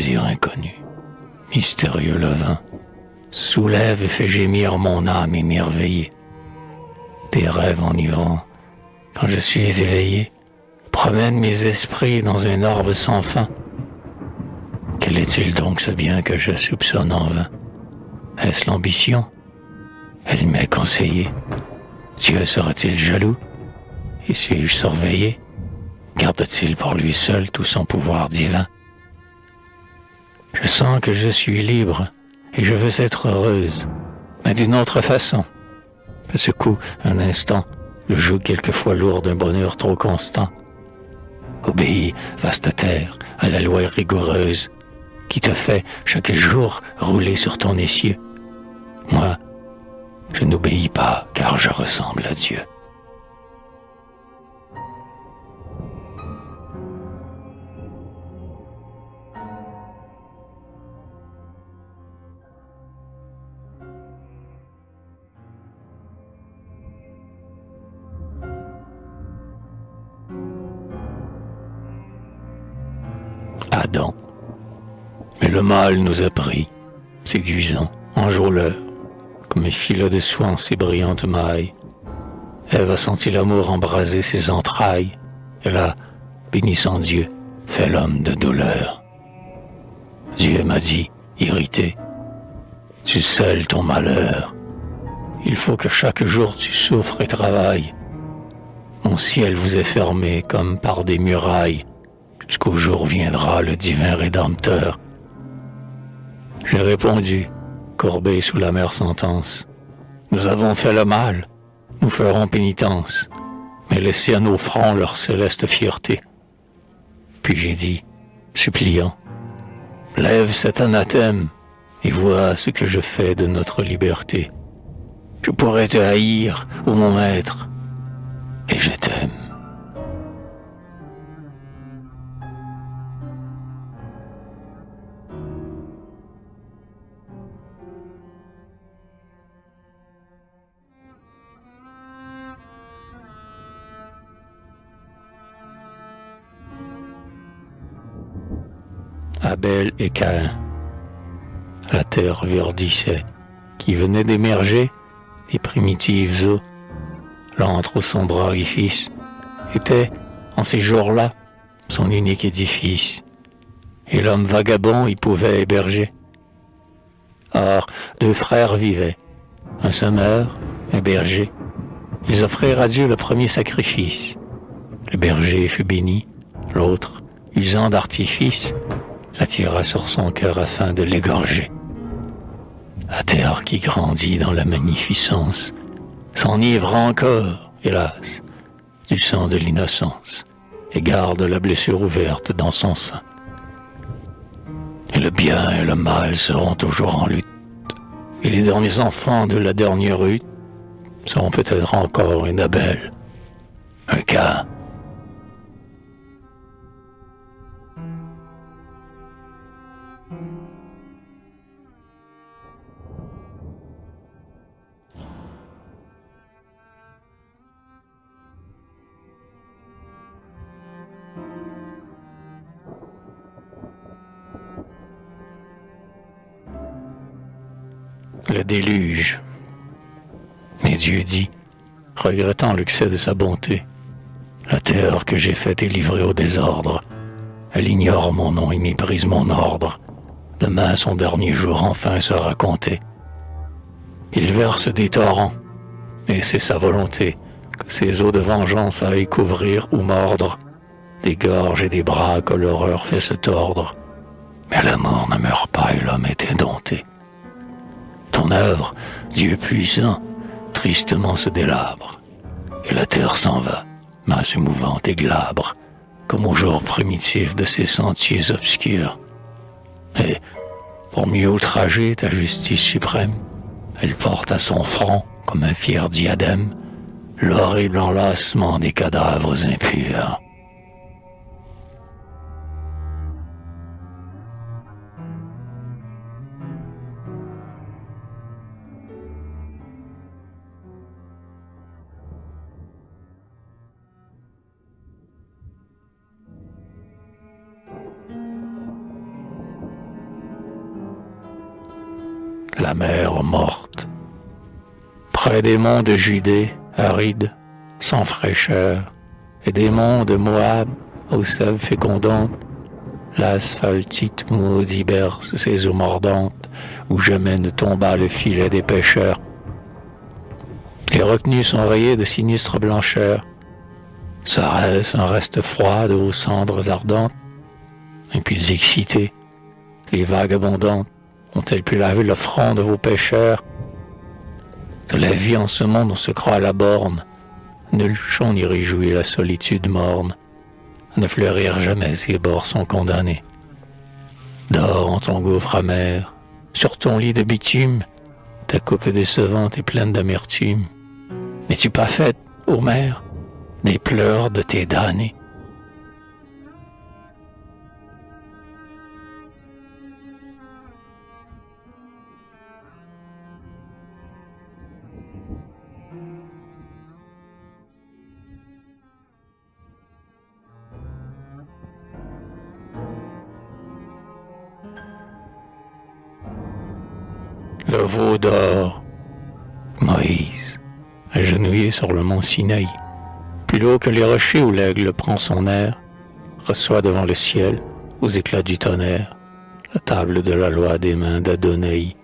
plaisir inconnu, mystérieux levain, soulève et fait gémir mon âme émerveillée. Des rêves enivrants, quand je suis éveillé, promènent mes esprits dans un orbe sans fin. Quel est-il donc ce bien que je soupçonne en vain? Est-ce l'ambition? Elle m'est conseillée. Dieu sera-t-il jaloux? Et suis-je surveillé? Garde-t-il pour lui seul tout son pouvoir divin? Je sens que je suis libre et je veux être heureuse, mais d'une autre façon. Je secoue un instant le joug quelquefois lourd d'un bonheur trop constant. Obéis, vaste terre, à la loi rigoureuse qui te fait chaque jour rouler sur ton essieu. Moi, je n'obéis pas car je ressemble à Dieu. Adam. Mais le mal nous a pris, séduisant, enjôleur, comme un filet de soie en ses brillantes mailles. Ève a senti l'amour embraser ses entrailles. Elle a, bénissant Dieu, fait l'homme de douleur. Dieu m'a dit, irrité, tu scelles ton malheur. Il faut que chaque jour tu souffres et travailles. Mon ciel vous est fermé comme par des murailles, jusqu'au jour viendra le divin Rédempteur. J'ai répondu, courbé sous l'amère sentence. Nous avons fait le mal, nous ferons pénitence, mais laissez à nos fronts leur céleste fierté. Puis j'ai dit, suppliant, lève cet anathème et vois ce que je fais de notre liberté. Je pourrais te haïr, ô mon maître, et je t'aime. Abel et Caïn. La terre verdissait, qui venait d'émerger des primitives eaux. L'antre au sombre orifice était, en ces jours-là, son unique édifice, et l'homme vagabond y pouvait héberger. Or, deux frères vivaient, un semeur, un berger. Ils offrirent à Dieu le premier sacrifice. Le berger fut béni, l'autre, usant d'artifice, l'attira sur son cœur afin de l'égorger. La terre qui grandit dans la magnificence s'enivre encore, hélas, du sang de l'innocence et garde la blessure ouverte dans son sein. Et le bien et le mal seront toujours en lutte, et les derniers enfants de la dernière hutte seront peut-être encore un Abel, un Caïn. Le déluge. Mais Dieu dit, regrettant l'excès de sa bonté, la terre que j'ai faite est livrée au désordre. Elle ignore mon nom et méprise mon ordre. Demain, son dernier jour enfin sera compté. Il verse des torrents, et c'est sa volonté que ces eaux de vengeance aillent couvrir ou mordre des gorges et des bras que l'horreur fait se tordre. Mais l'amour ne meurt pas et l'homme est indompté. Ton œuvre, Dieu puissant, tristement se délabre, et la terre s'en va, masse mouvante et glabre, comme au jour primitif de ses sentiers obscurs. Et, pour mieux outrager ta justice suprême, elle porte à son front, comme un fier diadème, l'horrible enlacement des cadavres impurs. la mer morte. Près des monts de Judée, arides, sans fraîcheur, et des monts de Moab, aux sèves fécondantes, l'asphaltite maudit berce ses eaux mordantes, où jamais ne tomba le filet des pêcheurs. Les retenues sont rayées de sinistre blancheur. Serait-ce un reste froid de vos cendres ardentes? Impudiques cités, les vagues abondantes, ont-elles pu laver le front de vos pécheurs? De la vie en ce monde on se croit à la borne, nul chant n'y réjouit la solitude morne. À ne fleurir jamais ces bords sont condamnés. Dors en ton gouffre amer, sur ton lit de bitume, ta coupe décevante est pleine d'amertume. N'es-tu pas faite, ô mère, des pleurs de tes damnés? Le veau d'or, Moïse, agenouillé sur le mont Sinaï, plus haut que les rochers où l'aigle prend son air, reçoit devant le ciel, aux éclats du tonnerre, la table de la loi des mains d'Adonai.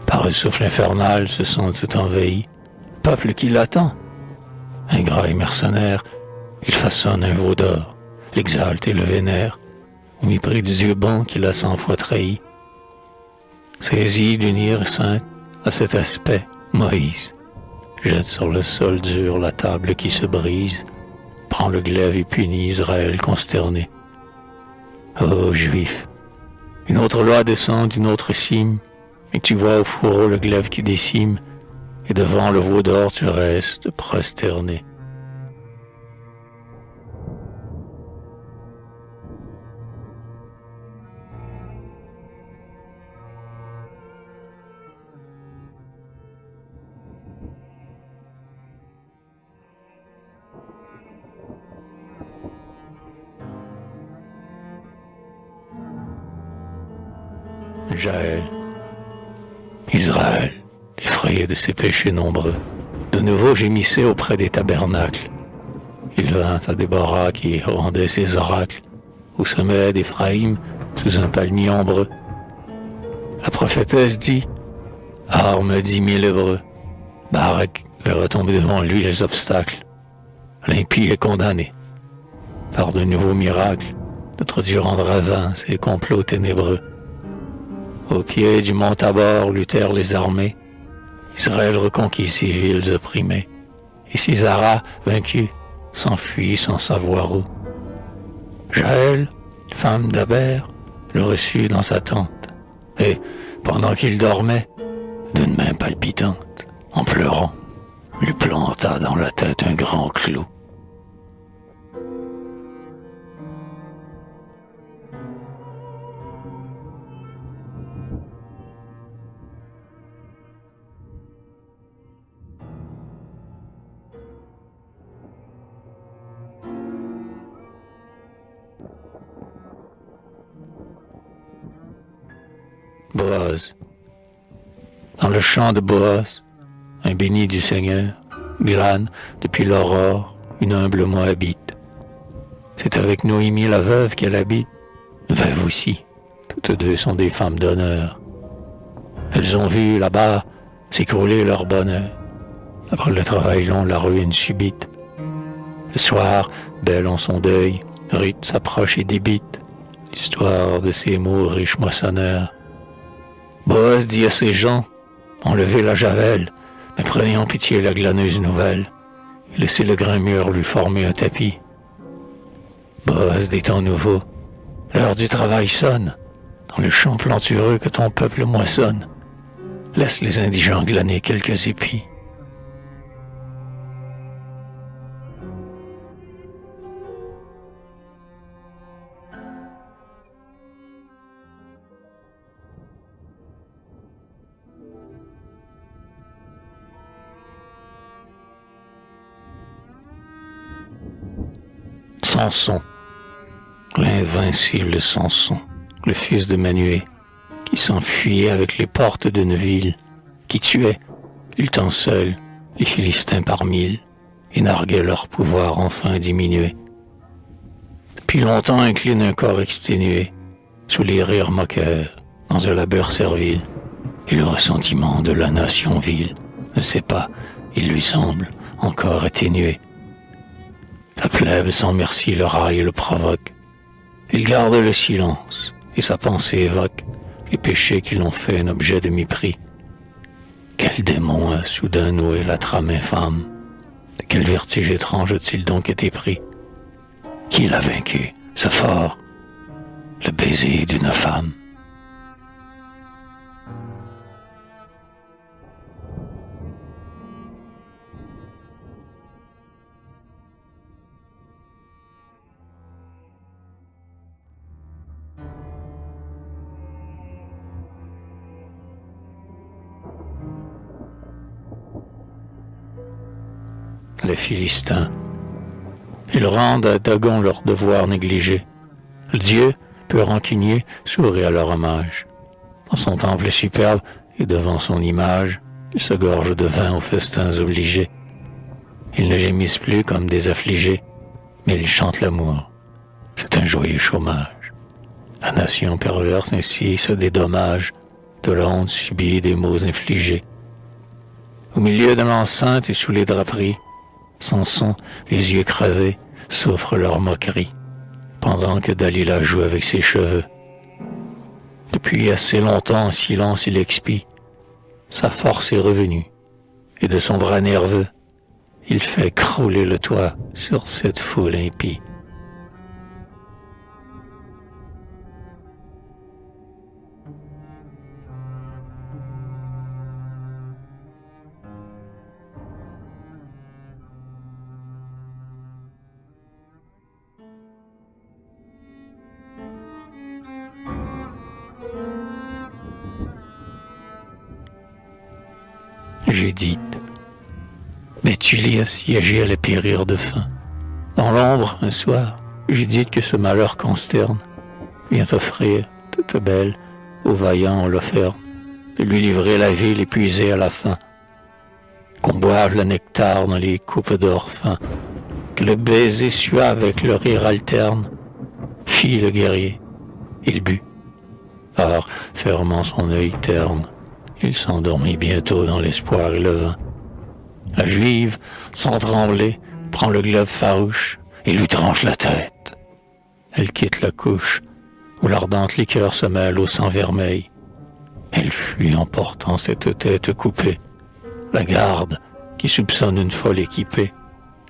Par un souffle infernal se sent tout envahi, peuple qui l'attend. Ingrat et mercenaire, il façonne un veau d'or, l'exalte et le vénère, au mépris du Dieu bon qui l'a 100 fois trahi. Saisi d'une ire sainte à cet aspect, Moïse jette sur le sol dur la table qui se brise, prend le glaive et punit Israël consterné. Ô Juifs, une autre loi descend d'une autre cime, et tu vois au fourreau le glaive qui décime, et devant le veau d'or tu restes prosterné. Jaël, Israël, effrayé de ses péchés nombreux, de nouveau gémissait auprès des tabernacles. Il vint à Déborah qui rendait ses oracles, au sommet d'Éphraïm, sous un palmier ombreux. La prophétesse dit, arme 10 000 Hébreux, Barak verra tomber devant lui les obstacles. L'impie est condamné. Par de nouveaux miracles, notre Dieu rendra vain ses complots ténébreux. Au pied du mont Tabor luttèrent les armées. Israël reconquit ses villes opprimées. Et Sisara, vaincu, s'enfuit sans savoir où. Jaël, femme d'Aber, le reçut dans sa tente. Et, pendant qu'il dormait, d'une main palpitante, en pleurant, lui planta dans la tête un grand clou. Boaz. Dans le champ de Boaz, un béni du Seigneur, glane depuis l'aurore une humble Moabite. C'est avec Noémie la veuve qu'elle habite, veuve aussi. Toutes deux sont des femmes d'honneur. Elles ont vu là-bas s'écrouler leur bonheur. Après le travail long, la ruine subite. Le soir, belle en son deuil, Ruth s'approche et débite l'histoire de ces mots riches moissonneurs. Boaz dit à ses gens, enlevez la javel, mais prenez en pitié la glaneuse nouvelle, et laissez le grain mûr lui former un tapis. Boaz des temps nouveaux, l'heure du travail sonne, dans le champ plantureux que ton peuple moissonne. Laisse les indigents glaner quelques épis. Samson, l'invincible Samson, le fils de Manué, qui Il s'enfuyait avec les portes d'une ville qui tuait, luttant seul, les Philistins par mille et narguait leur pouvoir enfin diminué. Depuis longtemps incline un corps exténué sous les rires moqueurs dans un labeur servile et le ressentiment de la nation vile ne sait pas, il lui semble, encore atténué. La plèbe sans merci le raille et le provoque. Il garde le silence et sa pensée évoque les péchés qui l'ont fait un objet de mépris. Quel démon a soudain noué la trame infâme? De quel vertige étrange a-t-il donc été pris? Qui l'a vaincu, ce fort, le baiser d'une femme? Les Philistins, ils rendent à Dagon leur devoir négligé. Dieu, peu rancunier, sourit à leur hommage. Dans son temple superbe et devant son image, ils se gorgent de vin aux festins obligés. Ils ne gémissent plus comme des affligés, mais ils chantent l'amour. C'est un joyeux chômage. La nation perverse ainsi se dédommage de la honte subie des maux infligés. Au milieu de l'enceinte et sous les draperies, Samson, les yeux crevés, souffre leur moquerie, pendant que Dalila joue avec ses cheveux. Depuis assez longtemps en silence il expie, sa force est revenue, et de son bras nerveux, il fait crouler le toit sur cette foule impie. Judith, Bethulie a siégé à la périr de faim. Dans l'ombre, un soir, Judith que ce malheur consterne, vient offrir, toute belle, aux vaillants Holoferne, de lui livrer la ville épuisée à la fin. Qu'on boive le nectar dans les coupes d'or fin, que le baiser suave avec le rire alterne. Fit le guerrier, il but. Or, fermant son œil terne, il s'endormit bientôt dans l'espoir et le vin. La Juive, sans trembler, prend le globe farouche et lui tranche la tête. Elle quitte la couche, où l'ardente liqueur se mêle au sang vermeil. Elle fuit en portant cette tête coupée. La garde, qui soupçonne une folle équipée,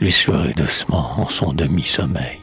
lui sourit doucement en son demi-sommeil.